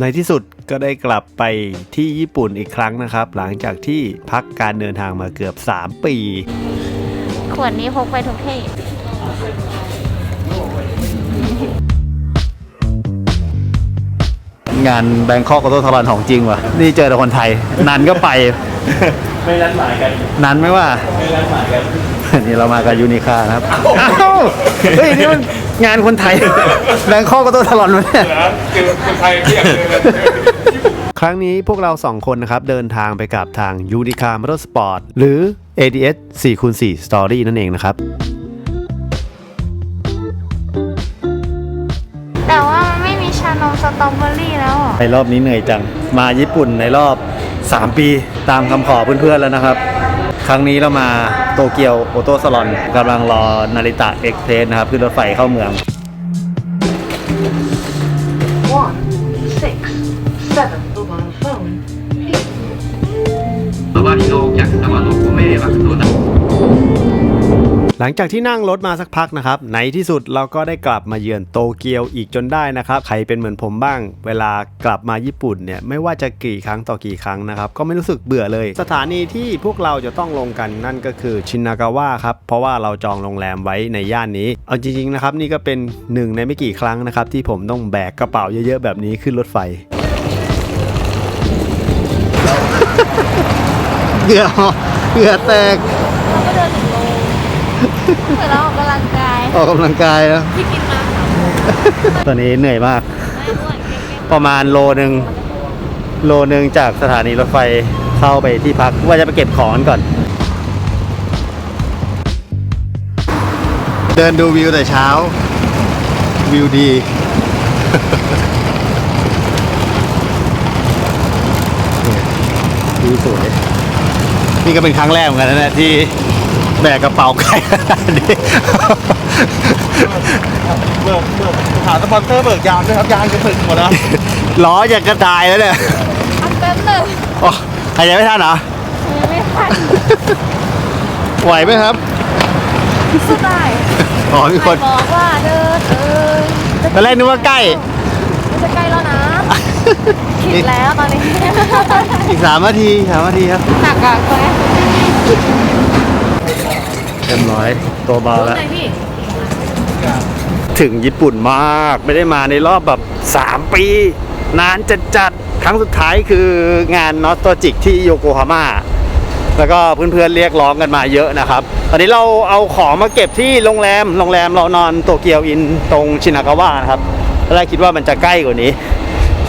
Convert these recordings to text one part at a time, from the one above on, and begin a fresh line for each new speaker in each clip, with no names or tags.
ในที่สุดก็ได้กลับไปที่ญี่ปุ่นอีกครั้งนะครับหลังจากที่พักการเดินทางมาเกือบ3 ปี
ขวดนี้พกไปทุกที่
งานแบงคอกออโต้ทรอนของจริงว่ะนี่เจอแต่คนไทยนันก็ไป
ไม่นัดหมายกัน
นันไม่ว่า
ไม่นัดหมายกัน
นี่เรามากับยูนิคานะครับเฮ้ยนี่มันงานคนไทยแบงคอกออโต้ทรอนวะเนี่ย
คนไทยเทียบเลย
ครั้งนี้พวกเรา2คนนะครับเดินทางไปกับทางยูนิคามอเตอร์สปอร์ตหรือ ADS 4x4 Story นั่นเองนะครับ
แต่ว่ามันไม่มีชานมสตรอเบอรี่แล้ว
ในรอบนี้เหนื่อยจังมาญี่ปุ่นในรอบ3 ปีตามคำขอเพื่อนๆแล้วนะครับครั้งนี้เรามาโตเกียวออโต้สลอนกำลังรอนาริตะเอ็กเพรสนะครับขึ้นรถไฟเข้าเมืองหลังจากที่นั่งรถมาสักพักนะครับในที่สุดเราก็ได้กลับมาเยือนโตเกียวอีกจนได้นะครับใครเป็นเหมือนผมบ้างเวลากลับมาญี่ปุ่นเนี่ยไม่ว่าจะกี่ครั้งต่อกี่ครั้งนะครับก็ไม่รู้สึกเบื่อเลยสถานีที่พวกเราจะต้องลงกันนั่นก็คือชินนากาวะครับเพราะว่าเราจองโรงแรมไว้ในย่านนี้เอาจริงๆนะครับนี่ก็เป็นหนึ่งในไม่กี่ครั้งนะครับที่ผมต้องแบกกระเป๋าเยอะๆแบบนี้ขึ้นรถไฟเหงื่อแตก
เหมือนเราออกกำลังกาย
แล้ว
ที่กินมา
ตอนนี้เหนื่อยมากประมาณโลนึงจากสถานีรถไฟเข้าไปที่พักว่าจะไปเก็บของก่อนเดินดูวิวแต่เช้าวิวดีวิวสวยนี่ก็เป็นครั้งแรกเหมือนกันนะที่แบกกระเป๋าไกลขนาดนี้
เบิกหาสปอนเซอร์เบิกยางด้วยครับยางจะถึงหมดแล้ว
ล้อจะกระจายแล้วเนี่ย
แป๊บนึง
โอ้หายใจไม่ทันเหรอ
ไม่ทัน
ไหวไหมครับ
สู้ได้
อ๋อมีคน
บอกว่าเดิน
ตอนแรกนึกว่าใกล้
จะใกล้แล้วนะคิดแล้วตอนนี้
อีก3 นาทีครับ
หนักอะตัวนี้
เต็มร้อยตัวเบาแล้วถึงญี่ปุ่นมากไม่ได้มาในรอบแบบ3 ปีนานจัดครั้งสุดท้ายคืองานนอสโตจิกที่โยโกฮาม่าแล้วก็เพื่อนๆเรียกร้องกันมาเยอะนะครับตอนนี้เราเอาของมาเก็บที่โรงแรมเรานอนโตเกียวอินตรงชินากาวะนะครับตอนแรกคิดว่ามันจะใกล้กว่านี้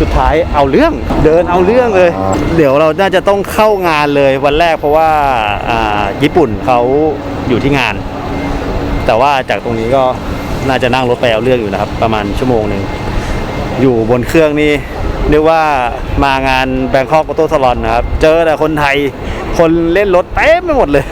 สุดท้ายเอาเรื่องเดินเอาเรื่องเลยเดี๋ยวเราน่าจะต้องเข้างานเลยวันแรกเพราะว่าญี่ปุ่นเขาอยู่ที่งานแต่ว่าจากตรงนี้ก็น่าจะนั่งรถไปเอาเรื่องอยู่นะครับประมาณ1 ชั่วโมงอยู่บนเครื่องนี่เรียกว่ามางานแบงคอกออโต้สลอนนะครับเจอแต่คนไทยคนเล่นรถเต็มไปหมดเลย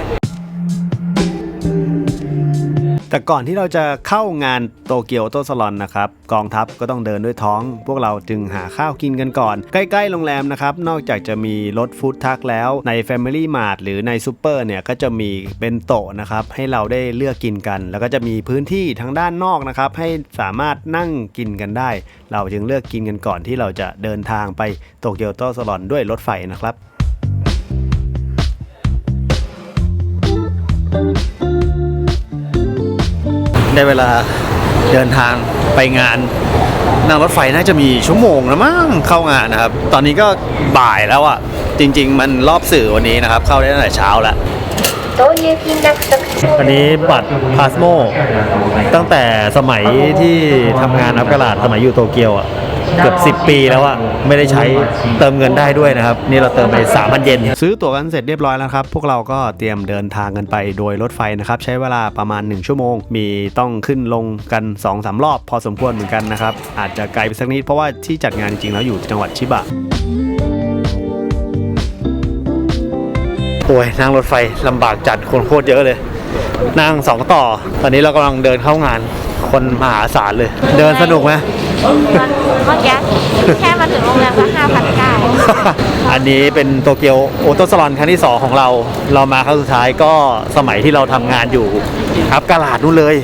แต่ก่อนที่เราจะเข้างานโตเกียวออโต้สลอนนะครับกองทัพก็ต้องเดินด้วยท้องพวกเราจึงหาข้าวกินกันก่อนใกล้ๆโรงแรมนะครับนอกจากจะมีรถฟู้ดทรัคแล้วใน Family Mart หรือในซูเปอร์เนี่ยก็จะมีเป็นโต๊ะนะครับให้เราได้เลือกกินกันแล้วก็จะมีพื้นที่ทางด้านนอกนะครับให้สามารถนั่งกินกันได้เราจึงเลือกกินกันก่อนที่เราจะเดินทางไปโตเกียวออโต้สลอนด้วยรถไฟนะครับได้เวลาเดินทางไปงานนั่งรถไฟน่าจะมี1 ชั่วโมงแล้วมั้งเข้างานนะครับตอนนี้ก็บ่ายแล้วอ่ะจริงๆมันรอบสื่อวันนี้นะครับเข้าได้ตั้งแต่เช้าแล้วอันนี้บัตรพาสโมตั้งแต่สมัยที่ทำงานอัพกระดาษสมัยอยู่โตเกียวอ่ะเกือบ10 ปีแล้วอะไม่ได้ใช้เติมเงินได้ด้วยนะครับนี่เราเติมไป 3,000 เยนซื้อตั๋วกันเสร็จเรียบร้อยแล้วครับพวกเราก็เตรียมเดินทางกันไปโดยรถไฟนะครับใช้เวลาประมาณ1 ชั่วโมงมีต้องขึ้นลงกัน 2-3 รอบพอสมควรเหมือนกันนะครับอาจจะไกลไปสักนิดเพราะว่าที่จัดงานจริงๆแล้วอยู่จังหวัดชิบะโอ้ยนั่งรถไฟลำบากจัดคนโคตรเยอะเลยนั่ง2 ต่อตอนนี้เรากำลังเดินเข้างานคนมหาศาลเลยเดินสนุกไหม
เมื่อกี้แค่มาถึงโรงแรมก็5,900
อันนี้เป็นโตเกียวออโต้สลอนครั้งที่2ของเรามาครั้งสุดท้ายก็สมัยที่เราทำงานอยู่ครับกาลาดนู่นเลย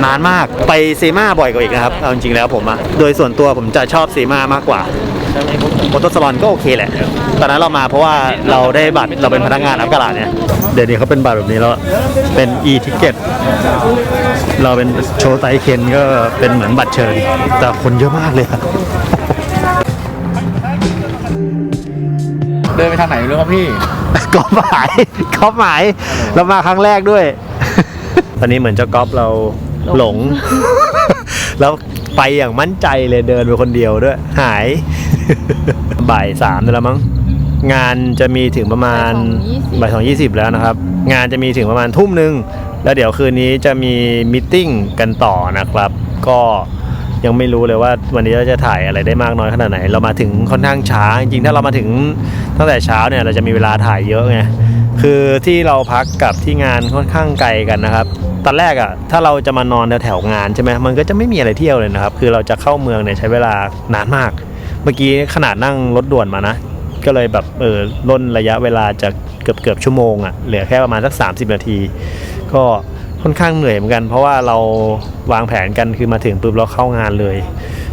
นานมากไปซีมาบ่อยกว่าอีกนะครับเอาจริงๆแล้วผมโดยส่วนตัวผมจะชอบซีมามากกว่า โอโตสลอนก็โอเคแหละตอนนั้นเรามาเพราะว่าเราได้บัตรเราเป็นพนักงานอัพกาลาดเนี่ยเดี๋ยวนี้เขาเป็นบัตรแบบนี้แล้วเป็น e-ticket เราเป็นโชว์ไตเคนก็เป็นเหมือนบัตรเชิญแต่คนเยอะมากเลยอะ
เดินไปทางไหนรู้ครับพี่
ก๊อฟหมายเรามาครั้งแรกด้วย ตอนนี้เหมือนเจ้าก๊อฟเราหลง แล้วไปอย่างมั่นใจเลยเดินไปคนเดียวด้วย หาย บ่ายสามแล้วมั้งงานจะมีถึงประมาณบ่าย2:20แล้วนะครับงานจะมีถึงประมาณทุ่มนึงแล้วเดี๋ยวคืนนี้จะมีมิทติ้งกันต่อนะครับก็ยังไม่รู้เลยว่าวันนี้เราจะถ่ายอะไรได้มากน้อยขนาดไหนเรามาถึงค่อนข้างช้าจริงๆถ้าเรามาถึงตั้งแต่เช้าเนี่ยเราจะมีเวลาถ่ายเยอะไงคือที่เราพักกับที่งานค่อนข้างไกลกันนะครับตอนแรกอ่ะถ้าเราจะมานอนแถวๆงานใช่ไหมมันก็จะไม่มีอะไรเที่ยวเลยนะครับคือเราจะเข้าเมืองเนี่ยใช้เวลานานมากเมื่อกี้ขนาดนั่งรถด่วนมานะก็เลยแบบล่นระยะเวลาจากเกือบชั่วโมงอ่ะเหลือแค่ประมาณสัก30 นาทีก็ค่อนข้างเหนื่อยเหมือนกันเพราะว่าเราวางแผนกันคือมาถึงปุ๊บเราเข้างานเลย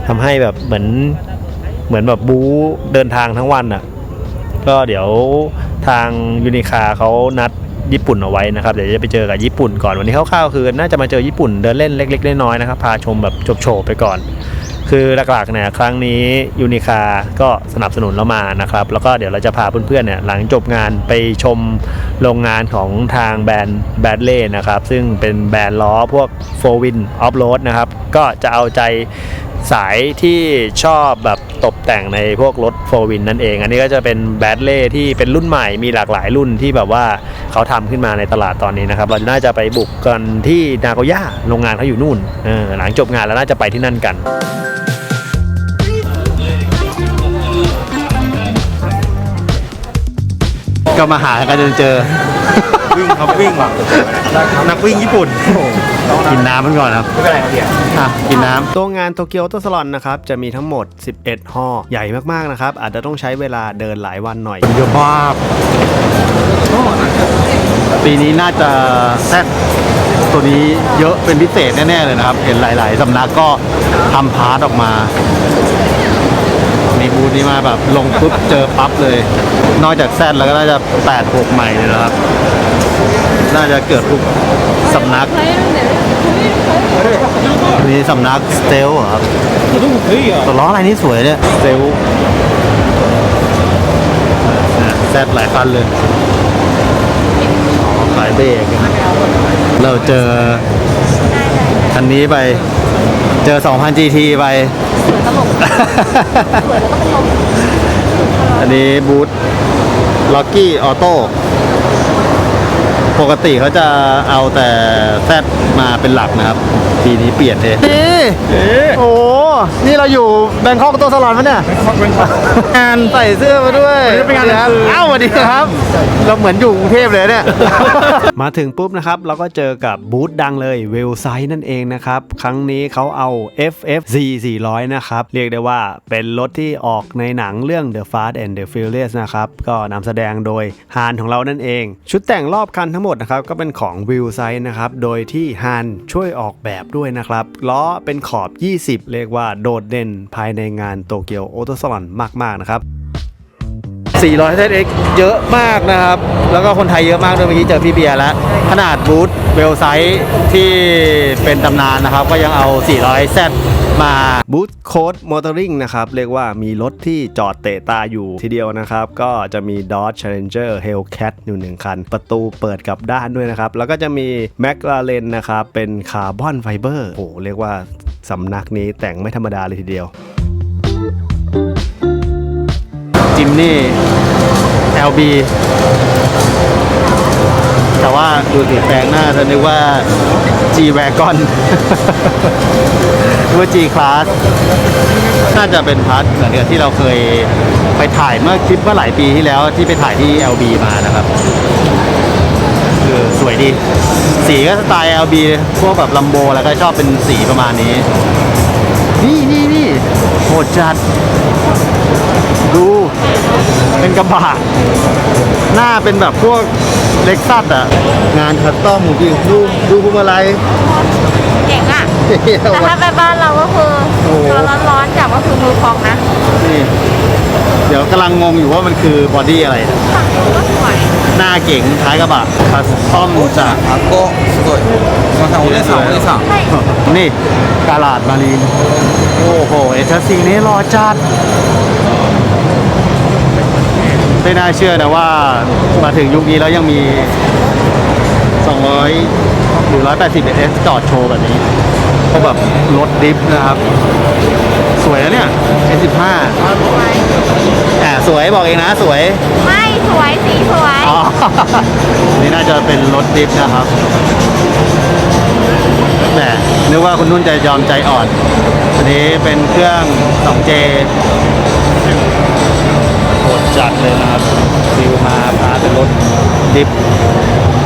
ทำให้แบบเหมือนแบบบู๊เดินทางทั้งวันอ่ะก็เดี๋ยวทางยูนิคาเขานัดญี่ปุ่นเอาไว้นะครับเดี๋ยวจะไปเจอกับญี่ปุ่นก่อนวันนี้คร่าวๆคือน่าจะมาเจอญี่ปุ่นเดินเล่นเล็กๆน้อยๆนะครับพาชมแบบโฉบๆไปก่อนคือหลักๆเนี่ยครั้งนี้ยูนิคาก็สนับสนุนเรามานะครับแล้วก็เดี๋ยวเราจะพาเพื่อนๆเนี่ยหลังจบงานไปชมโรงงานของทางแบรนด์แบดเล่นะครับซึ่งเป็นแบรนด์ล้อพวกโฟวินออฟโรดนะครับก็จะเอาใจสายที่ชอบแบบตกแต่งในพวกรถโฟวินนั่นเองอันนี้ก็จะเป็นแบดเล่ที่เป็นรุ่นใหม่มีหลากหลายรุ่นที่แบบว่าเขาทำขึ้นมาในตลาดตอนนี้นะครับเราน่าจะไปบุกกันที่นาโกย่าโรงงานเขาอยู่นู่นหลังจบงานแล้วน่าจะไปที่นั่นกันก็มาหากันจนเจอ
วิ่งครับวิ่งหลังนักวิ่งญี่ปุ่น
กินน้ำมันก่อนครับ
ไม่เป็นไรครับพี่
กินน้ำตัวงานโตเกียวออโตสลอนนะครับจะมีทั้งหมด11ห้อใหญ่มากๆนะครับอาจจะต้องใช้เวลาเดินหลายวันหน่อยเยอะมากปีนี้น่าจะแซดตัวนี้เยอะเป็นพิเศษแน่ๆเลยนะครับเห็นหลายๆสำนักก็ทำพาร์ทออกมามีบูธนี้มาแบบลงปุ๊บเจอปั๊บเลยนอกจากแซดแล้วก็น่าจะ8-6ใหม่เลยนะครับน่าจะเกิดทุกสำนักมีสำนักสเตลครับตัวล้ออะไรนี่สวยเนี่ยสเตลแซดหลายคันเลยขายเบรกเราเจอคันนี้ไปเจอ 2,000 GT ไปอันนี้บูธล็อกกี้ออโต้ปกติเขาจะเอาแต่แซดมาเป็นหลักนะครับปีนี้เปลี่ยนเลยโอ้นี่เราอยู่แบงคอกตัวสลอนมั้ยเนี่ยงานใส่เสื้อมาด้วยเป็นงานครับอ้าวสวัสดีครับเราเหมือนอยู่กรุงเทพเลยเนี่ย มาถึงปุ๊บนะครับเราก็เจอกับบูธดังเลยเวลไซด์นั่นเองนะครับครั้งนี้เขาเอา FFZ 400นะครับเรียกได้ว่าเป็นรถที่ออกในหนังเรื่อง The Fast and the Furious นะครับก็นำแสดงโดยฮานของเรานั่นเองชุดแต่งรอบคันทั้งหมดนะครับก็เป็นของวิลไซด์นะครับโดยที่ฮานช่วยออกแบบด้วยนะครับล้อเป็นขอบ20เรียกว่าโดดเด่นภายในงานโตเกียวออโตสลอนมากๆนะครับ400 ZX เยอะมากนะครับแล้วก็คนไทยเยอะมากด้วยเมื่อกี้เจอพี่เบียร์แล้วขนาดบูธเวลไซด์ที่เป็นตำนานนะครับก็ยังเอา400 Z มาบูธโค้ดมอเตอร์ริงนะครับเรียกว่ามีรถที่จอดเตะตาอยู่ทีเดียวนะครับก็จะมี Dodge Challenger Hellcat อยู่1คันประตูเปิดกลับด้านด้วยนะครับแล้วก็จะมี McLaren นะครับเป็นคาร์บอนไฟเบอร์โอ้เรียกว่าสำนักนี้แต่งไม่ธรรมดาเลยทีเดียวจิมนี่ LB แต่ว่าดูสิแปลงหน้าจะนึกว่า G-Wagon หรือว่า G-Class น่าจะเป็นพาร์ทเหมือนกับที่เราเคยไปถ่ายเมื่อคลิปเมื่อหลายปีที่แล้วที่ไปถ่ายที่ LB มานะครับคือสวยดีสีก็สไตล์ LB พวกแบบลัมโบแล้วก็ชอบเป็นสีประมาณนี้นี่โหดจัดดูเป็นกระบะหน้าเป็นแบบพวกเล็กซัสอ่ะงานคัสตอมจริงดูพวงมาลัย
เจ๋งอ่ะ แต่ถ้าไปบ้านเราก็คือตัวร้อนๆจับก็คือมือพองนะ
นี่เดี๋ยวกำลังงงอยู่ว่ามันคือบอดี้อะไร
ฝั่งนู้นก็สวย
หน้าเก๋งท้ายกระบะคัสตอมจาก
あっこすごいすいませんお姉さんお姉さん
ใช่
นี่กาลาดมารีนโอ้โหเอชซีนี้รอจัดไม่น่าเชื่อนะว่ามาถึงยุคนี้แล้วยังมี 200 หรือ 180 S จอดโชว์แบบนี้ก็แบบรถดิฟนะครับ สวยแล้วเนี่ย S15
สวย
สวยบอกเองนะสวย
ไม่สวยสีสวย
อ๋อ นี่น่าจะเป็นรถดิฟนะครับแหมนึกว่าคุณนุ่นจะยอมใจอ่อน อันนี้เป็นเครื่อง 2J โหดจัดเลยนะครับฟิวมาพาเป็นรถดิฟ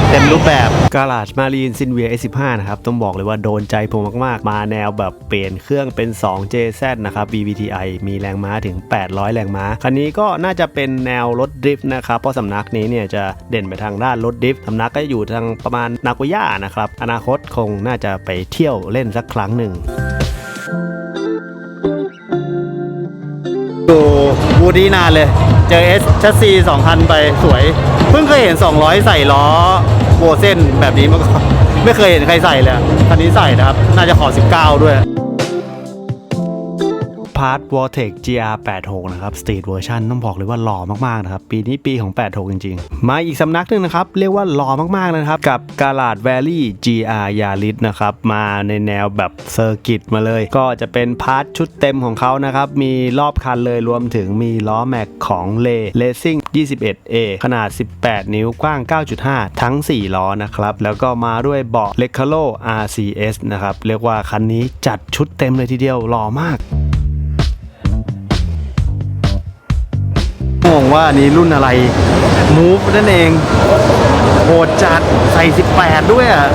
เต็มรูปแบบกาลาดมารีนซินเวีย S15 นะครับ ต้องบอกเลยว่าโดนใจผมมากๆ มาแนวแบบเปลี่ยนเครื่องเป็น 2JZ นะครับ VVTi มีแรงม้าถึง 800 แรงม้า คันนี้ก็น่าจะเป็นแนวรถดริฟต์นะครับ เพราะสำนักนี้เนี่ยจะเด่นไปทางด้านรถดริฟต์สำนักก็อยู่ทางประมาณนาโกย่านะครับ อนาคตคงน่าจะไปเที่ยวเล่นสักครั้งหนึ่ง ดูบูดี้นานเลย เจอ S ชัสซี2,000 ไปสวย เพิ่งเคยเห็น 200 ใส่ล้อโบเส้นแบบนี้มาก่อน ไม่เคยเห็นใครใส่เลยคันนี้ใส่นะครับ น่าจะขอ 19 ด้วย พาร์ท Vortex GR86 นะครับ Street Version ต้องบอกเลยว่าหล่อมากๆนะครับ ปีนี้ปีของ 86 จริงๆ มาอีกสำนักหนึ่งนะครับ เรียกว่าหล่อมากๆนะครับ กับ Garage Valley GR Yaris นะครับ มาในแนวแบบเซอร์กิตมาเลย ก็จะเป็นพาร์ทชุดเต็มของเขานะครับ มีรอบคันเลยรวมถึงมีล้อแม็กของ Lay Racing 21A ขนาด 18 นิ้วกว้าง 9.5 ทั้ง 4 ล้อนะครับ แล้วก็มาด้วยเบาะ Recaro RCS นะครับ เรียกว่าคันนี้จัดชุดเต็มเลยทีเดียวหล่อมาก งงว่านี้รุ่นอะไร Move นั่นเองโหดจัดใส่ 18 ด้วยอ่ะ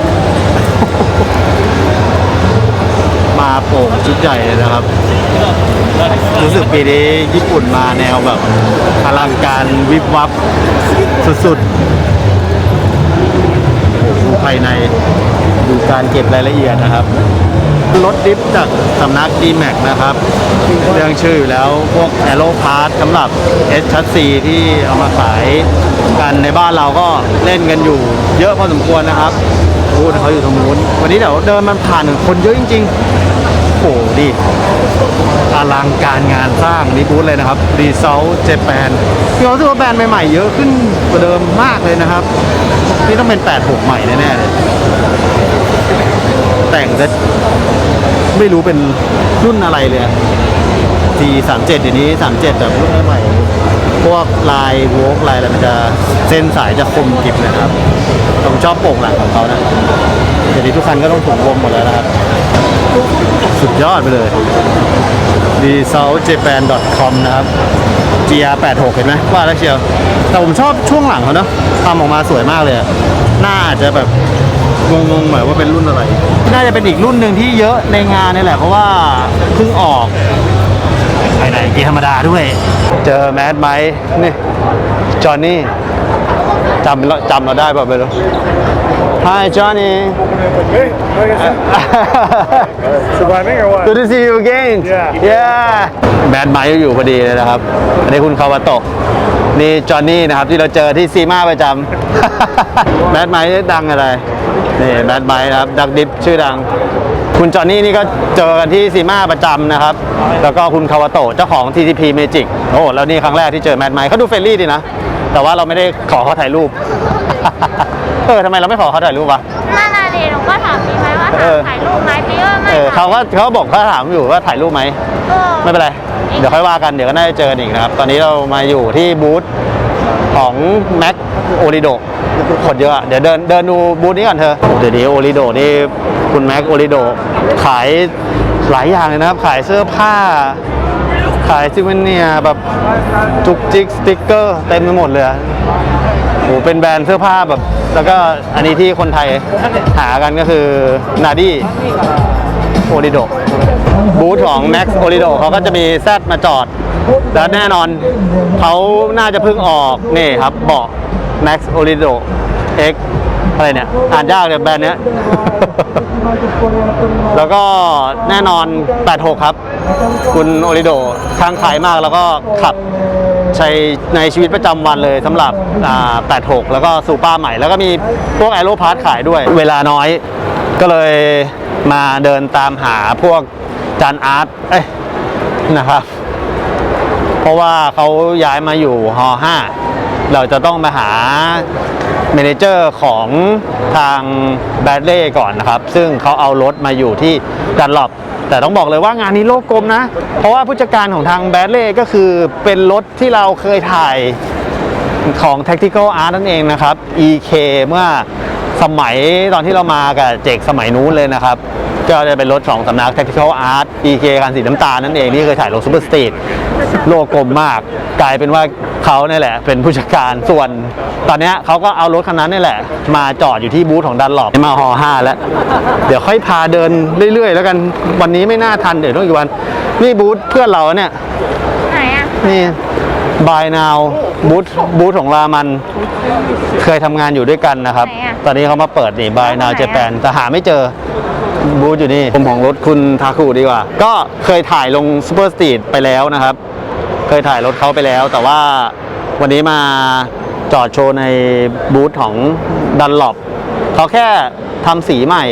มาโป่งชุดใหญ่เลยนะครับ รู้สึกปีนี้ญี่ปุ่นมาแนวแบบอลังการวิบวับสุดๆดูภายในดูการเก็บรายละเอียดนะครับ รถดิฟจากสำนัก D-Max นะครับ เรื่องชื่ออยู่แล้วพวก Aero Part สำหรับ S ชัสซีที่เอามาขายกันในบ้านเราก็เล่นกันอยู่เยอะพอสมควรนะครับพูดเขาอยู่ตรงนู้นวันนี้เดี๋ยวเดินมันผ่านคนเยอะจริงๆโอ้โหดิอลังการงานสร้างนี่บูธเลยนะครับ Result Japan พี่รู้สึกว่าแบรนด์ใหม่ๆเยอะขึ้นกว่าเดิมมากเลยนะครับ นี่ต้องเป็น 86 ใหม่แน่ๆเลยแต่งจะไม่รู้เป็นรุ่นอะไรเลยT37เดี๋ยวนี้37แบบรุ่นใหม่พวกลายโวล์กลายอะไรมันจะเส้นสายจะคมกริบนะครับผมชอบโป่งหลังของเขานะเดี๋ยวนี้ทุกคันก็ต้องถุงลมหมดแล้วนะครับสุดยอดไปเลย resultjapan.com นะครับ GR86 เห็นไหมว่าแล้วเชียวแต่ผมชอบช่วงหลังเขาเนาะทำออกมาสวยมากเลยหน้าอาจจะแบบงงๆหน่อยว่าเป็นรุ่นอะไรน่าจะเป็นอีกรุ่นหนึ่งที่เยอะในงานนี่แหละเพราะว่าเพิ่งออกภายในกีธรรมดาด้วยเจอแมดไหมนี่จอห์นนี่จำเราได้ป่ะไม่รู้ Hi Johnny
Surviving or what?
Good to see you again Yeah แมดไหมอยู่พอดีเลยนะครับอันนี้คุณคาวาโตะนี่จอห์นนี่นะครับที่เราเจอที่ซีมาประจำแมดไหมดังอะไรนี่แมดไหมนะครับดักดิฟชื่อดังคุณจอห์นนี่นี่ก็เจอกันที่ซีมาประจำนะครับแล้วก็คุณคาวาโตะเจ้าของ TTP Magic โอ้แล้วนี่ครั้งแรกที่เจอแมดไหมเขาดูเฟรนลี่ดีนะแต่ว่าเราไม่ได้ขอเขาถ่ายรูป ทำไมเราไม่ขอเขาถ่ายรูปวะ
นั่นน่ะดิหนูก็ถามพี่ไหมว่าถ่ายรูปไหมพี่ก็ไม่
เขาบอกเขาถามอยู่ว่าถ่ายรูปไหมไม่เป็นไรเดี๋ยวค่อยว่ากันเดี๋ยวก็น่าจะเจอกันอีกนะครับตอนนี้เรามาอยู่ที่บูธของ Max Orido คนเยอะเดี๋ยวเดินดูบูธนี้ก่อนเธอเดี๋ยวนี้ Orido นี่คุณ Max Orido ขายหลายอย่างเลยนะครับขายเสื้อผ้าขายซิวเนียแบบจุกจิกสติ๊กเกอร์เต็มไปหมดเลยโอ้เป็นแบรนด์เสื้อผ้าแบบแล้วก็อันนี้ที่คนไทยหากันก็คือนาดี้โอริโดบูธของ Max Orido เขาก็จะมีแซดมาจอดแล้วแน่นอนเขาน่าจะเพิ่งออกนี่ครับเบาะ Max Orido X อะไรเนี่ยอ่านยากเลยแบรนด์เนี้ย แล้วก็แน่นอน 86 ครับ คุณโอริโดทางขายมากแล้วก็ขับใช้ในชีวิตประจำวันเลยสำหรับ86 แล้วก็ซูเปอร์ใหม่ แล้วก็มีพวกแอโรพาร์ทขายด้วย เวลาน้อยก็เลยมาเดินตามหาพวกจานอาร์ตนะครับ เพราะว่าเขาย้ายมาอยู่ฮ5เราจะต้องมาหาเมเนเจอร์ของทางแบดเล่ก่อนนะครับ ซึ่งเขาเอารถมาอยู่ที่ดันลอปแต่ต้องบอกเลยว่างานนี้โลกกลมนะ เพราะว่าผู้จัดการของทางแบดเล่ก็คือเป็นรถที่เราเคยถ่ายของ Tactical Art นั่นเองนะครับ EK เมื่อสมัยตอนที่เรามากับเจกสมัยนู้นเลยนะครับ ก็จะเป็นรถของสำนัก Tactical Art EK คันสีน้ำตาลนั่นเองที่เคยถ่ายลงซูเปอร์สตรีทโลกกลมมาก กลายเป็นว่าเขาเนี่ยแหละเป็นผู้จัดการส่วนตอนนี้เขาก็เอารถคันนั้นนี่แหละ มาจอดอยู่ที่บูธของดันหลอบมาฮ5แล้ว เดี๋ยวค่อยพาเดินเรื่อยๆแล้วกันวันนี้ไม่น่าทันเดี๋ยวต้องอีกวันนี่บูธเพื่อนเราเนี่ย
ไหนอ่ะ
นี่บายนาวบูธของรามันเคยทำงานอยู่ด้วยกันนะครับ ตอนนี้เขามาเปิดนี่บายนาวเจแปนแต่หาไม่เจอบูธอยู่นี่ผมของรถคุณทาคุดีกว่า ก็เคยถ่ายลงซูเปอร์สตรีทไปแล้วนะครับ เคยถ่ายรถเขาไปแล้ว แต่ว่าวันนี้มาจอดโชว์ในบูธของดันหลอบเขาแค่ทำสีใหม่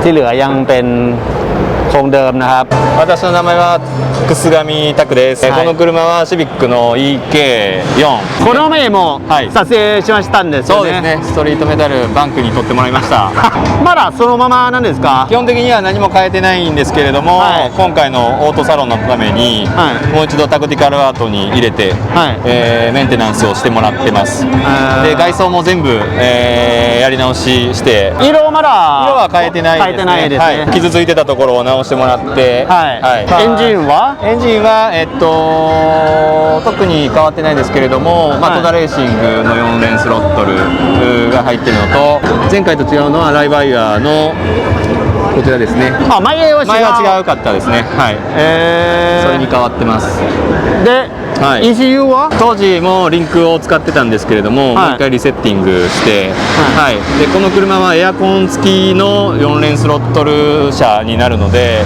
ที่เหลือยังเป็นคงเดิมนะครับ
私の名前は楠上拓です、
はい
この車はシビックの EK4
この前も
はい
撮影しましたんですよね。
そうですねストリートメダルバンクに取ってもらいました
まだそのままなんですか
基。本的には何も変えてないんですけれども、
はい
今回のオートサロンのために、
はい
もう一度タクティカルアートに入れて、
はい
メンテナンスをしてもらってます
ー
で外装も全部、やり直しして
色まだ
色は変えてないですね
変えてないですね
はい、傷ついてたところを直してもらって、
はいエンジンは
エンジンは、特に変わってないですけれども、
はい
トダレーシングの4連スロットルが入ってるのと前回と違うのはライバイヤーのこちらですね
あ前は違う
前は違うかったですねはいそれに変わってます
で、
はい
ECU は
当時もリンクを使ってたんですけれども、
はい
もう一回リセッティングして、はいでこの車はエアコン付きの4連スロットル車になるので、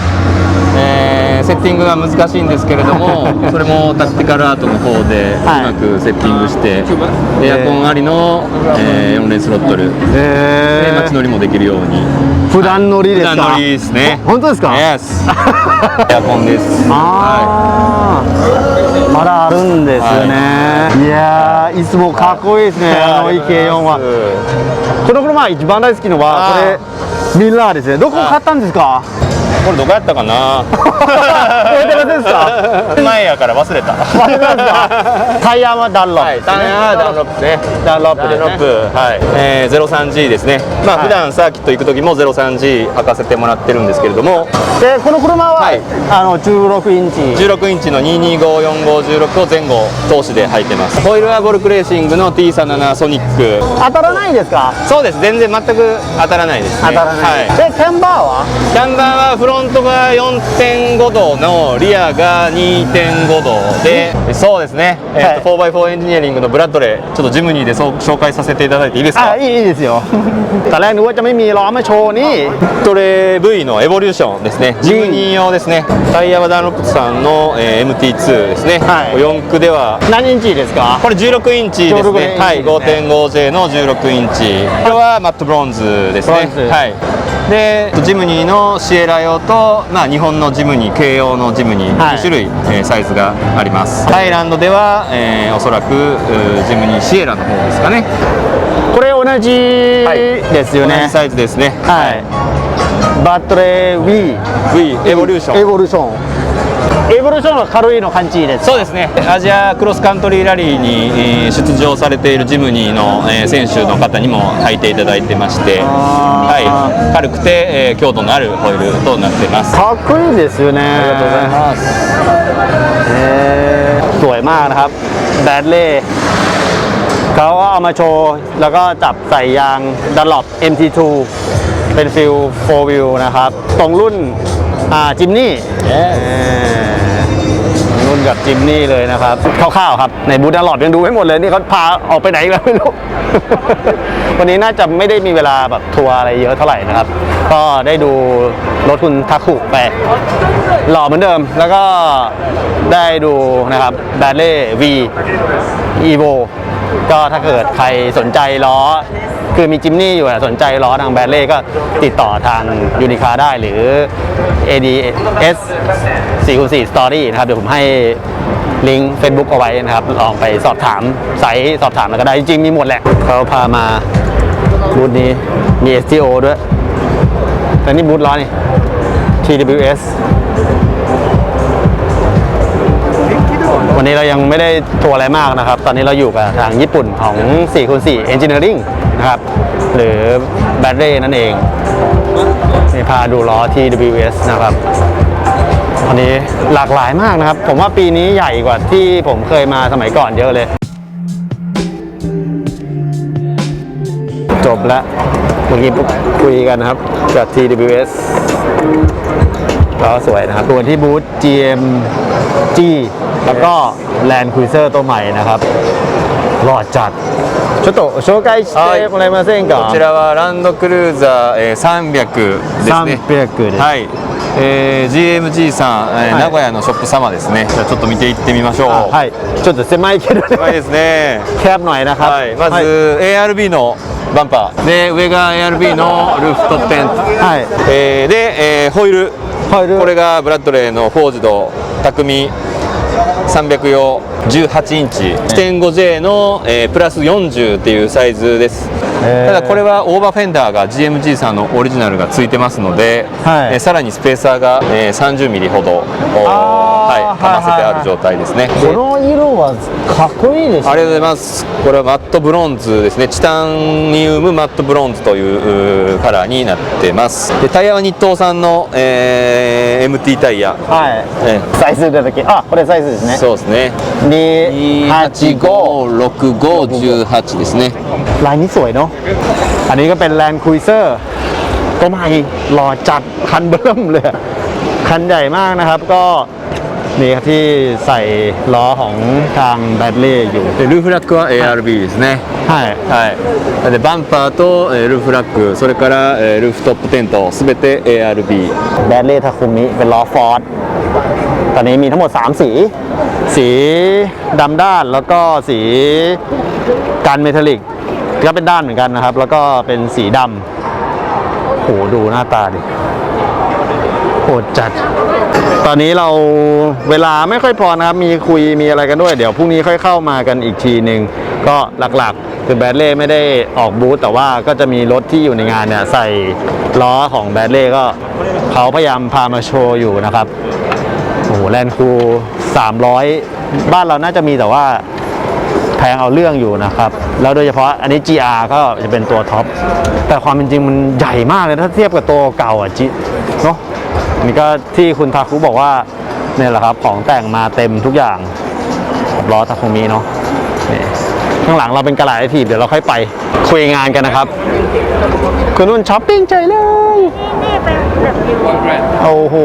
セッティングが難しいんですけれどもそれもタクティカルアートの方でう
はい
まくセッティングして、エアコンありの、4連スロットルで街乗りもできるように
普段乗りですか。
普段乗りですね
本当ですか。
Yes エアコンです
あーまだあるんですね、いやーいつもかっこいいですね、あの EK4 は。この車一番大好きのはこれミラーですね。どこ買ったんですか。
これどこやったかな
覚えてませんですか。
前やから忘れた
忘れてますか。タイヤはダンロップですね。
ダンロップね
ダンロップですね。
ダンロップ、はい03G ですね、まあ
はい
普段サーキット行く時も 03G 履かせてもらってるんですけれども
でこの車は、
はい
16インチ。
16インチの2254516を前後通しで履いてますホイールはボルクレーシングの T37 ソニック
当たらないですか。
そうです全然全く当たらないですね
当たらない。
はい
でキャンバーは。
キャンバーはフロントが 4.5 度のリアが 2.5 度でそうですね、
はい
4x4 エンジニアリングのブラッドレーちょっとジムニーでそう紹介させていただいていいですか
いいですよตอนแรกนึกว่าจะไม่มีล้อมาโชว์นี่
トレ V のエボリューションですねジムニー用ですねタイヤはダンロップさんの、MT2 ですね、
はい
4駆では
何インチですか。
これ16インチです
16インチ
ねはい 5.5J の16インチこれはマットブロンズですね
ブロンズ
はいでジムニーのシエラ用と、まあ、日本のジムニー軽用のジムニー
はい
2種類、サイズがありますタイランドでは、おそらくジムニーシエラの方ですかね
これ同じですよね。
同じサイズですね
はい。バットレー Wii
V エボリューション
エボリューション。エボリューションは軽いの感じです。
そうですねアジアクロスカントリーラリーに出場されているジムニーの選手の方にも履いていただいてまして、はい、軽くて強度のあるホイールとなってます
かっこいいですよね。ありがとうございます。สวยมากนะครับแบดเล่เขาก็เอามาโชว์แล้วก็จับใส่ยางดันลอป MT2 เป็นฟิล4 wheel นะครับตรงรุ่นจิมนี่รุ่น นุ่นกับจิมนี่เลยนะครับคร่าวๆครับในบูธดาร์ลอดยังดูไม่หมดเลยนี่เขาพาออกไปไหนแล้วไม่รู้ วันนี้น่าจะไม่ได้มีเวลาแบบทัวร์อะไรเยอะเท่าไหร่นะครับก็ได้ดูรถคุณทาคุไปหล่อเหมือนเดิมแล้วก็ได้ดูนะครับแบดเล่วีอีโวก็ถ้าเกิดใครสนใจล้อคือมีจิมนี่อยู่สนใจล้อทางแบดเล่ก็ติดต่อทางยูนิคาได้หรือ ADS 4x4 Story นะครับเดี๋ยวผมให้ลิงก์ Facebook เอาไว้นะครับลองไปสอบถามไซต์สอบถามแล้วก็ได้จริงๆมีหมดแหละเขาพามาบูธนี้มี STO ด้วยแต่นี่บูธล้อนี่ TWS วันนี้เรายังไม่ได้ทัวร์อะไรมากนะครับตอนนี้เราอยู่กับทางญี่ปุ่นของ 4x4 Engineering นะครับหรือ Battery นั่นเองนี่พาดูล้อ TWS นะครับวันนี้หลากหลายมากนะครับผมว่าปีนี้ใหญ่กว่าที่ผมเคยมาสมัยก่อนเยอะเลยจบแล้วเมื่อกี้คุยกันนะครับกับ TWS ล้อสวยนะครับตัวที่บูธ GMG แล้วก็ Land Cruiser ตัวใหม่นะครับหล่อจัดちょっと紹介してもらえませんか。
こちらはランドクルーザー、300ですね。
300です。
はい。GMG さん、名古屋のショップ様ですね。じゃあちょっと見ていってみましょう。
はい。ちょっと狭いけどね。
狭いですね。
แคบหน่อยนะครับ
はい。まず、ARB のバンパーで上が ARB のルーフトップテント、
はい。
で、ホイール
ホイール
これがブラッドレーのフォージド匠300用18インチ 1.5J の、プラス40っていうサイズです。ただこれはオーバーフェンダーが GMG さんのオリジナルがついてますので、
はい
さらにスペーサーが、30ミリほどはい、かませてある状態ですね。
この色はかっこいいですね。
ありがとうございます。これはマットブロンズですね。チタニウムマットブロンズというカラーになってます。でタイヤは日東産の、MT タイヤ。
はい。サイズだけあこれサイズですね。
そうですね。2856518ですね。
ลายนี้สวยเนาะอันนี้ก็เป็น Land Cruiser ตัวใหม่หล่อจัดคันเบิ่มเลยคันใหญ่มากนะครับก็นี่ครับที่ใส่ล้อของทางแบตเล่อยู่
でルーフラックは ARB ですね。
ใช่
はい。でバンパーと、ルーフラック、それから、ルーフトップテントすべて ARB。
แบตเล่ทาคุมิเป็นล้อฟอร์ดตอนนี้มีทั้งหมด3สีสีดำด้านแล้วก็สีกันเมทัลลิกก็เป็นด้านเหมือนกันนะครับแล้วก็เป็นสีดำโหดูหน้าตาดิโหดจัดตอนนี้เราเวลาไม่ค่อยพอนะครับมีคุยมีอะไรกันด้วยเดี๋ยวพรุ่งนี้ค่อยเข้ามากันอีกทีหนึ่งก็หลักๆคือแบดเล่ไม่ได้ออกบูธแต่ว่าก็จะมีรถที่อยู่ในงานเนี่ยใส่ล้อของแบดเล่ก็เขาพยายามพามาโชว์อยู่นะครับโอ้โหแลนด์ครู300บ้านเราน่าจะมีแต่ว่าแพงเอาเรื่องอยู่นะครับแล้วโดยเฉพาะอันนี้ GR ก็จะเป็นตัวท็อปแต่ความเป็นจริงมันใหญ่มากเลยถ้าเทียบกับตัวเก่าอ่ะเนาะนี่ก็ที่คุณทาคุบอกว่าเนี่ยแหละครับของแต่งมาเต็มทุกอย่างล้อทาคุมิเนาะนี่ข้างหลังเราเป็นกระดาษทีบเดี๋ยวเราค่อยไปคุยงานกันนะครับคุณนุ่นช้อปปิ้งใจเลย
นี่เป็นแบบวิว
โอ้โห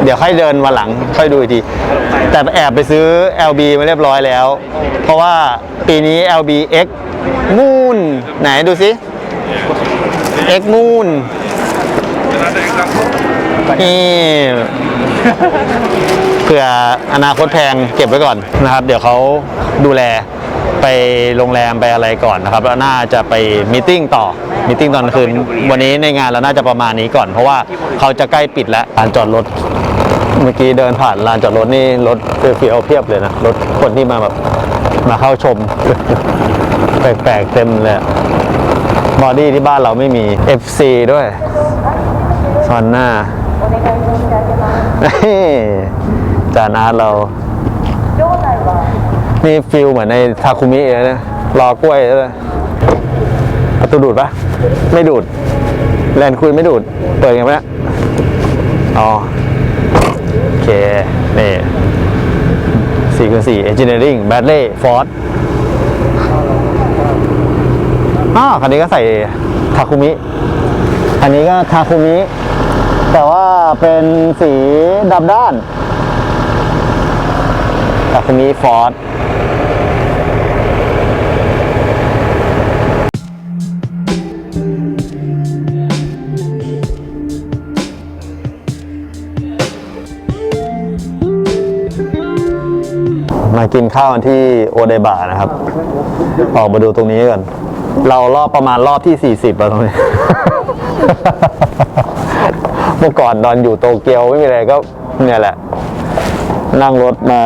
เดี๋ยวค่อยเดินวันหลังค่อยดูอีกทีแต่แอบไปซื้อ LB มาเรียบร้อยแล้วเพราะว่าปีนี้ LB X Moon ไหนดูสิ X Moon นี่เผื่ออนาคตแพงเก็บไว้ก่อนนะครับเดี๋ยวเขาดูแลไปโรงแรมไปอะไรก่อนนะครับแล้วน่าจะไปมีตติ้งต่อมีตติ้งตอนคืนวันนี้ในงานเราน่าจะประมาณนี้ก่อนเพราะว่าเขาจะใกล้ปิดแล้วลานจอดรถเมื่อกี้เดินผ่านลานจอดรถนี่รถเฟียวๆเพียบเลยนะรถคนที่มาแบบมาเข้าชม แปลกๆเต็มเลยบอดี้ที่บ้านเราไม่มี FC ด้วยซอนหน้าจานอาร์ตเรานี่ฟิลเหมือนในทาคุมิเลยนะรอกล้วยเลยประตูดูดปะไม่ดูดแลนด์คุยไม่ดูดเปิดไงปะอ๋อโอเคนี่4x4 Engineering Bradley Ford คันนี้ก็ใส่ทาคุมิอันนี้ก็ทาคุมิแต่ว่าเป็นสีดำด้าน คนนี้ฟอร์ดมากินข้าวกันที่โอเดบะนะครับ ออกมาดูตรงนี้ก่อน เรารอบประมาณรอบที่40แล้วตรงนี้ เมื่อก่อนนอนอยู่โตเกียวไม่มีอะไรก็เนี่ยแหละ นั่งรถมา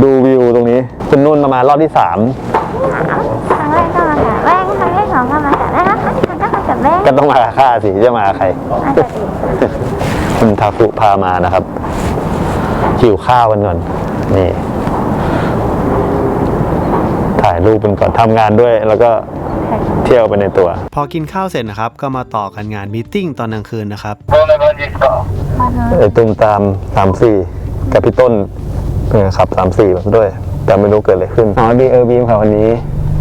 ดูวิวตรงนี้คุณนุ่นประมาณรอบที่3
ครั้งแรกก็มากับแม่ครั้งที่สองก็มากับแม่แล้วครั้งที่สามก็มากับแม่
ก็ต้องมากับข้าสิจะมากับใคร
มากับอีก
คุณทาคุพามานะครับหิวข้าวกันก่อนนี่ ถ่ายรูปเป็นก่อนทำงานด้วยแล้วก็เที่ยวไปในตัว พอกินข้าวเสร็จนะครับ ก็มาต่อกันงานมีตติ้งตอนกลางคืนนะครับไอ้ตุ้มตาม34กับพี่ต้นเป็นขับ34แบบด้วย แต่ไม่รู้เกิดอะไรขึ้นอ๋อบีมครับวันนี้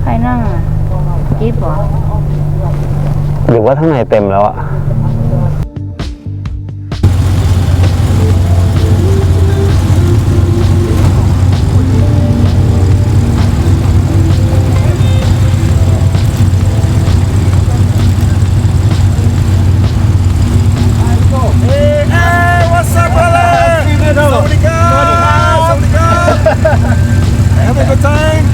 ใครนั่งอ่ะกิ๊บเหรอ
หรือว่าข้างในเต็มแล้วอะ
Having a good time?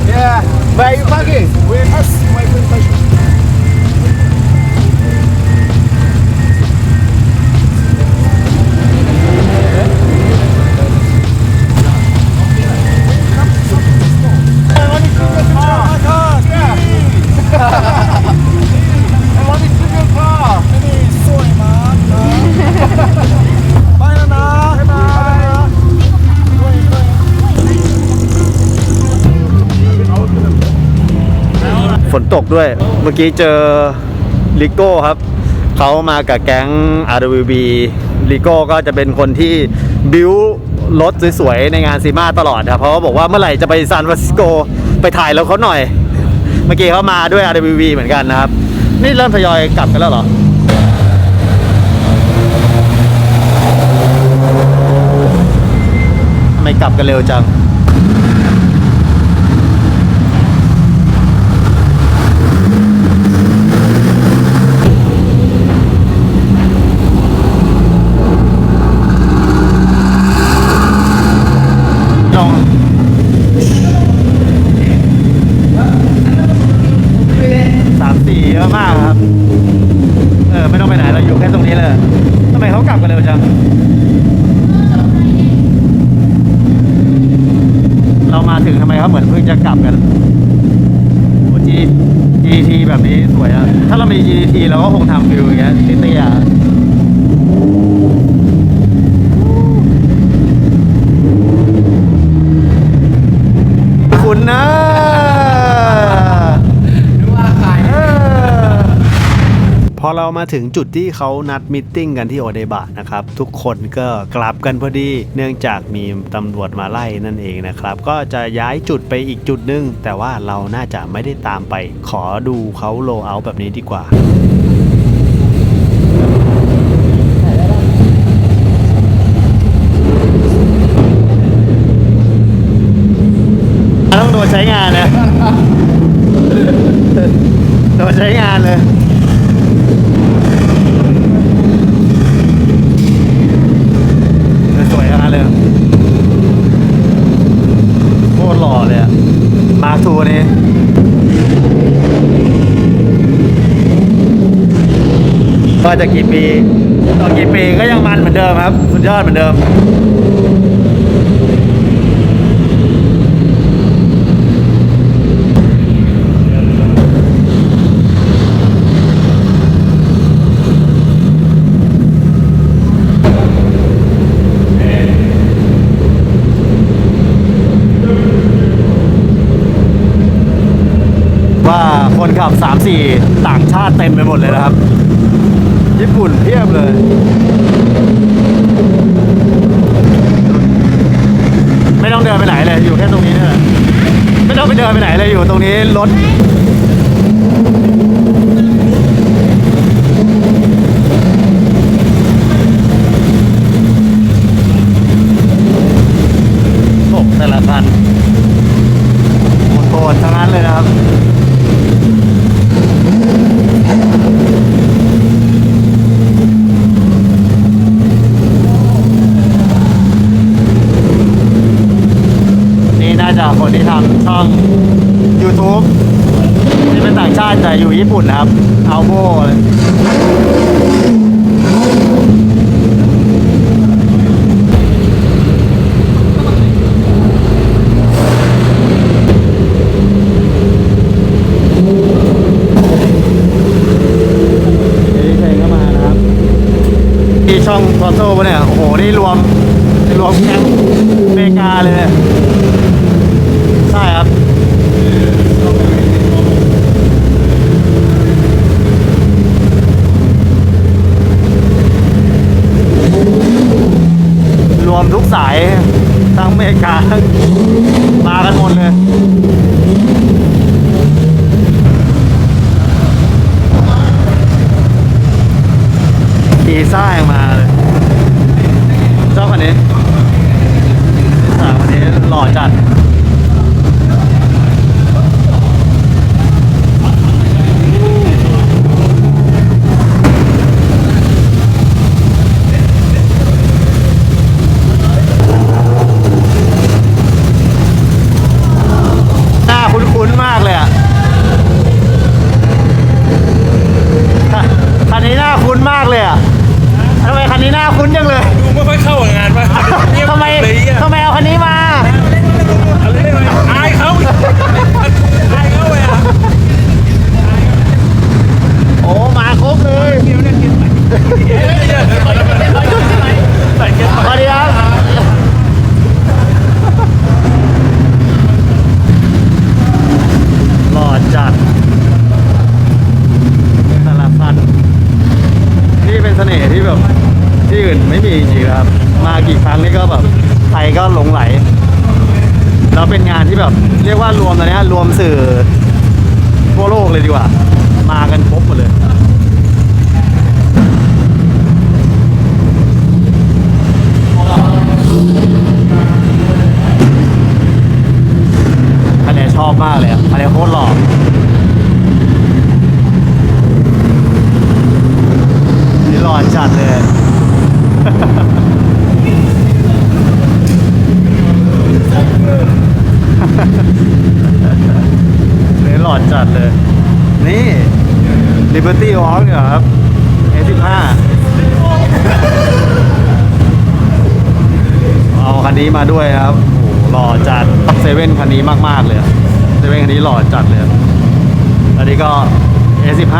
Yeah. Where are you parking? With us, my friend station.
ฝนตกด้วย เมื่อกี้เจอลิโก้ครับ เขามากับแก๊ง RWB ลิโก้ก็จะเป็นคนที่บิวรถสวยๆในงานซีมาตลอดครับ เพราะเขาบอกว่าเมื่อไหร่จะไปซานฟรานซิสโกไปถ่ายรถเขาหน่อย เมื่อกี้เขามาด้วย RWB เหมือนกันนะครับ นี่เริ่มทยอยกลับกันแล้วเหรอ ทำไมกลับกันเร็วจัง 3-4เยอะมากครับ ไม่ต้องไปไหนเราอยู่แค่ตรงนี้เลยทำไมเขากลับกันเร็วจัง เรามาถึงทำไมเขาเหมือนเพิ่งจะกลับกันโอ้ GT แบบนี้สวยอะถ้าเรามี GT เราก็คงทำวิวอย่างเงี้ยเตี้ยๆคุณนะพอเรามาถึงจุดที่เขานัดมิทติ้งกันที่โอเดบะนะครับทุกคนก็กลับกันพอดีเนื่องจากมีตำรวจมาไล่นั่นเองนะครับก็จะย้ายจุดไปอีกจุดนึงแต่ว่าเราน่าจะไม่ได้ตามไปขอดูเขาโลเอาท์แบบนี้ดีกว่าต้องโดนใช้งานนะโดนใช้งานเลยสวยขนาดเลยโคตรหล่อเลยอะมาร์คทูนี้ก็จะกี่ปีต่อกี่ปีก็ยังมันเหมือนเดิมครับสุดยอดเหมือนเดิมว่าคนขับ 3-4 ต่างชาติเต็มไปหมดเลยนะครับญี่ปุ่นเพียบเลยไม่ต้องเดินไปไหนเลยอยู่แค่ตรงนี้นี่แหละไม่ต้องไปเดินไปไหนเลยอยู่ตรงนี้รถโอ้แต่ละคัน จะคนที่ทำช่อง YouTube ที่เป็นต่างชาติแต่อยู่ญี่ปุ่นนะครับอัลโบเลยช่องทอโซ่เนี่ยโอ้โหนี่รวมแก๊งอเมริกาเลยเนี่ยใช่ครับรวมทุกสายทั้งอเมริกามากันหมดเลยขี่ซ่ายมาเลยชอบคันนี้คันนี้หล่อจัดหน้าคุ้นๆมากเลยอ่ะคันนี้หน้าคุ้นมากเลยอ่ะทำไมคันนี้หน้าคุ้นจังเลย
ดูไม่ค่อยเข้ากับงานป่ะ
ทำไมเอาคันนี้มา
อายเขาอายเขาเลยอ่ะ
โอ้มาครบเลยสวัสดีครับหล่อจัดแต่ละคันนี่เป็นเสน่ห์ที่แบบที่อื่นไม่มีจริงๆครับมากี่ครั้งนี่ก็แบบใครก็หลงไหลแล้วเป็นงานที่แบบเรียกว่ารวมตอนนี้รวมสื่อทั่วโลกเลยดีกว่ามากันครบหมดเลยอันนี้ชอบมากเลยอันนี้โคตรหล่อนี่หล่อจัดเลยนี่หล่อจัดเลยนี่ Liberty Walk เนี่ยครับ A15 เอาคันนี้มาด้วยครับโอ้โหหล่อจัดเซเว่นคันนี้มากๆเลยเซเว่นคันนี้หล่อจัดเลยอันนี้ก็ A15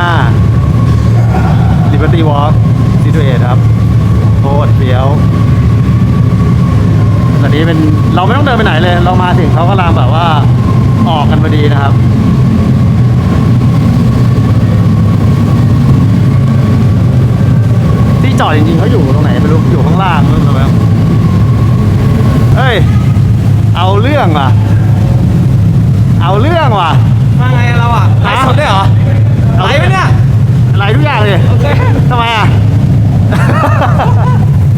Liberty Walk C28 ครับโคตรเฟี้ยวอันนี้เป็นเราไม่ต้องเดินไปไหนเลยเรามาถึงเขากำลังแบบว่าออกกันพอดีนะครับที่จอดจริงๆเขาอยู่ตรงไหนไม่รู้อยู่ข้างล่างนู่นหรือเปล่าเฮ้ยเอาเรื่องว่ะ
มาไงเราอ่ะไลฟ์สดได้เหรอไลฟ์ไหมเนี่ย
ไลฟ์ทุกอย่างเลยทำไมอ่ะ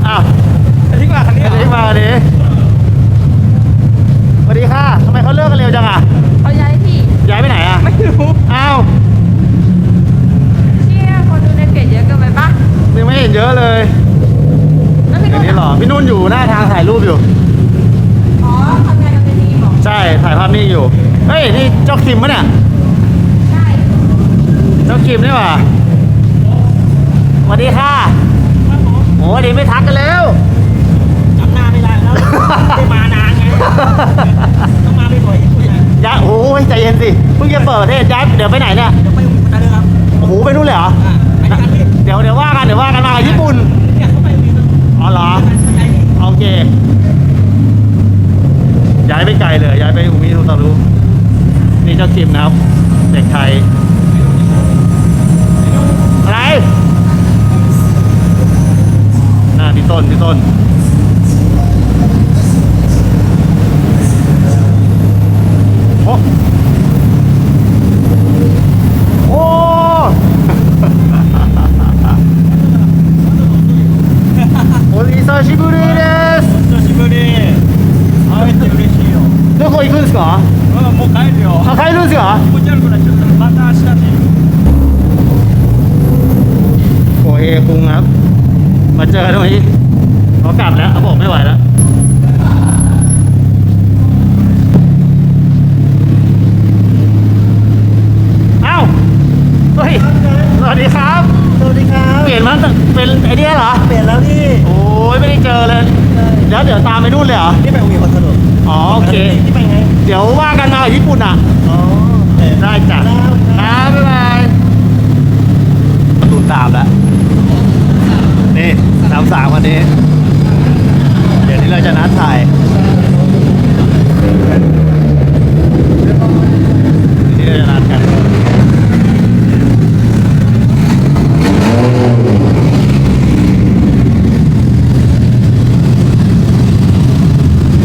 อ้าว
ทิ้งมาคันนี้
ทิ้งมาดิสวัสดีค่ะทำไมเขาเลิกกันเร็วจังอ่ะ
เขาย้ายที่
ย้ายไปไหนอ่ะ
ไม่รู้
อ้าว
เชี่ยคนดูในเพจเยอะเกินไปปะ
ยังไม่เห็นเยอะเลย
แล้วพี่
เดี๋ยวนี้หรอพี่นุ่นอยู่หน้าทางถ่ายรูปอยู่
อ๋อทำงานกันเป็นทีมเหรอ
ใช่ถ่ายภาพนิ่งอยู่เฮ้ยนี่เจ้าคิมปะเนี่ย
ใช่
เจ้าคิมนี่หว่าสวัสดีค่ะโอ้ดีไม่ทักกันแล้ว
จำหน้าไม่ได้แล้วไม่มานานไงต้องมาบ่อยๆ
ย้ายโอ้ยใจเย็นสิเพิ่งจะเปิดประเทศย้ายเดี๋ยวไปไหนเนี่ย
เดี๋ยวไปตาเรือครับ
โอ้โหไปนู่นเลยเหรอ
ไปด้วยกันพี่
เดี๋ยวว่ากันมากับญี่ปุ่น
เนี่ยเขาไปมีมัน
อ๋อเหรอ
ใจนี่
โอเคย้ายไปไกลเลยย้ายไปอุมิโทตารุนี่เจ้าคิมนะครับเด็กไทยอะไรน่าพี่ต้นโอ้โอ้ お久しぶりです
久しぶり会えて嬉しいよ
どこ行くんですか
もう帰るよ
あ帰るんですか
気持ち悪くなっちゃったまた明日ね
โอเคคุงครับ มาเจอกันตรงนี้เขากลับแล้วเขาบอกไม่ไหวแล้ว แล้วเดี๋ยวตามไปนู่นเลยเหรอ
นี่ไปโอมิโอทารุ
อ๋อโอเค
ที่ไปไง
เดี๋ยวว่ากันมากับญี่ปุ่นอ่ะ
อ๋อ
ได้จ้ะครับบ๊ายบายประตูตามแล้ว นี่33วันนี้ เดี๋ยวนี้เราจะนัดถ่ายเดี๋ยวนี้เราจะนัดกัน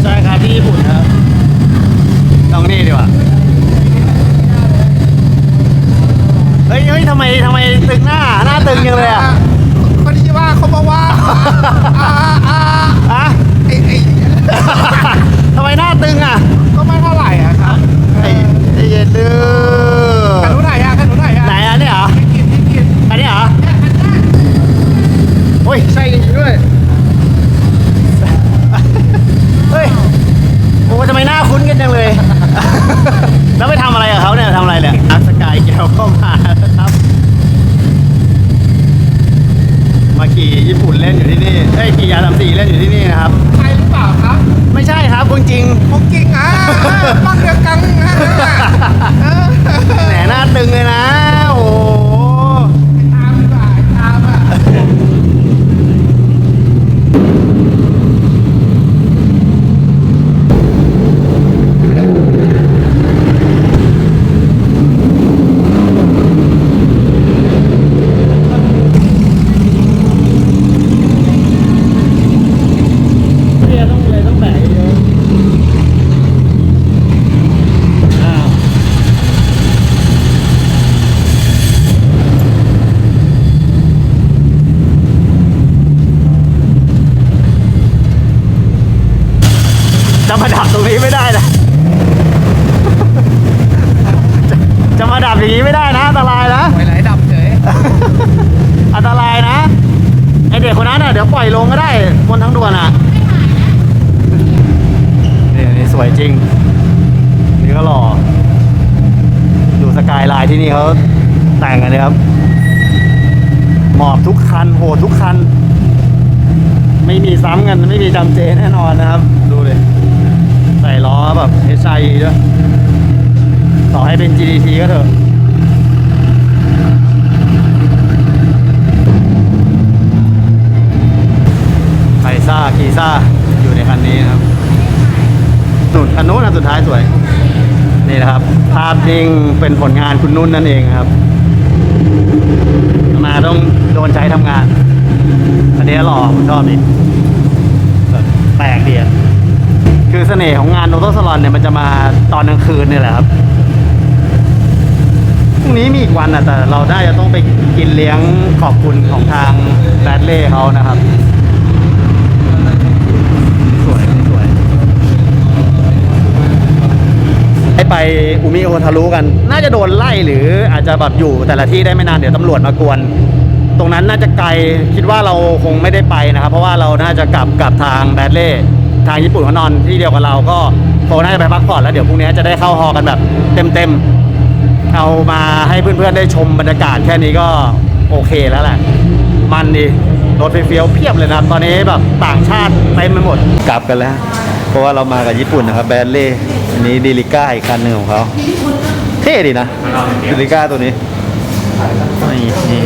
ใช่ครับที่ญี่ปุ่นครับต้องนี่ดีกว่า เฮ้ยทำไมตึงหน้าตึงยังเลยอ่ะ
คนที่ว่าเขาบอกว่า
อะ ทำไมหน้าตึงอ่ะ
ก็ไม่เท่าไหร่อะครับ
ไอ้เย็นดื้อ
ขนุนไหนอะขนุนไหนอะ
ไหนอ่ะเนี่ยเหรอ
กิน
อันนี้เหรอโอ้ย
ใช่จริงด้วย
เฮ้ยโอ้ทำไมหน้าคุ้นกันจังเลย แล้วไปทำอะไรกับเขาเนี่ยทำอะไรเนี่ยอัพสกายแก้วเข้ามาครับ มาขี่ญี่ปุ่นเล่นอยู่ที่นี่ขี่ยา34เล่นอยู่ที่นี่นะครับ
ใช่หรือเปล่าครับ
ไม่ใช่ครับคุณจริง
ผมจริงบ้างเดียวกัน
แหมหน้าตึงเลยนะ โอ้โห
ตามดีกว่าตามอะ
เนี่ยต้องแบกเยอะอ้าวจะมาดับตรงนี้ไม่ได้นะ จะมาดับอย่างนี้ไม่ได้นะอันตรายนะ
ไปไหลดับเฉย
อันตรายนะ ไอเด็กคนนั้นน่ะเดี๋ยวปล่อยลงก็ได้บนทั้งด่วนอ่ะนี่สวยจริง นี่ก็หล่อ ดูสกายไลน์ที่นี่เขาแต่งกันเลยครับ หมอบทุกคัน โหดทุกคัน ไม่มีซ้ำกัน ไม่มีจำเจแน่นอนนะครับ ดูเลย ใส่ล้อแบบ HI ด้วย ต่อให้เป็น GDT ก็เถอะ ไคซ่าคีซ่าอยู่ในคันนี้นะครับนุ่นคันนู้นอันสุดท้ายสวย นี่นะครับ ภาพนิ่งเป็นผลงานคุณนุ่นนั่นเองครับ มาต้องโดนใช้ทำงาน อันนี้หล่อผมชอบดิแบบแปลกดีอะคือเสน่ห์ของงานโนโตสลอนเนี่ยมันจะมาตอนกลางคืนนี่แหละครับ พรุ่งนี้มีอีกวันอ่ะแต่เราได้จะต้องไปกินเลี้ยงขอบคุณของทางแบดเล่เขานะครับ สวยให้ไปอุมิโอทารุกัน น่าจะโดนไล่หรืออาจจะแบบอยู่แต่ละที่ได้ไม่นานเดี๋ยวตำรวจมากวน ตรงนั้นน่าจะไกลคิดว่าเราคงไม่ได้ไปนะครับ เพราะว่าเราน่าจะกลับกับทางแบดเล่ทางญี่ปุ่นเขานอนที่เดียวกับเราก็คงน่าจะไปพักผ่อนแล้วเดี๋ยวพรุ่งนี้จะได้เข้าฮอกันแบบเต็มเอามาให้เพื่อนๆได้ชมบรรยากาศแค่นี้ก็โอเคแล้วแหละ มันดีรถไฟเฟี้ยวเพียบเลยนะครับตอนนี้แบบต่างชาติเต็มไปหมดกลับกันแล้ว เพราะว่าเรามากับญี่ปุ่นนะครับแบรนด์เล่อันนี้เดลิก้าอีกคันหนึ่งของเขาเท่ดีนะเดลิก้าตัวนี้นี่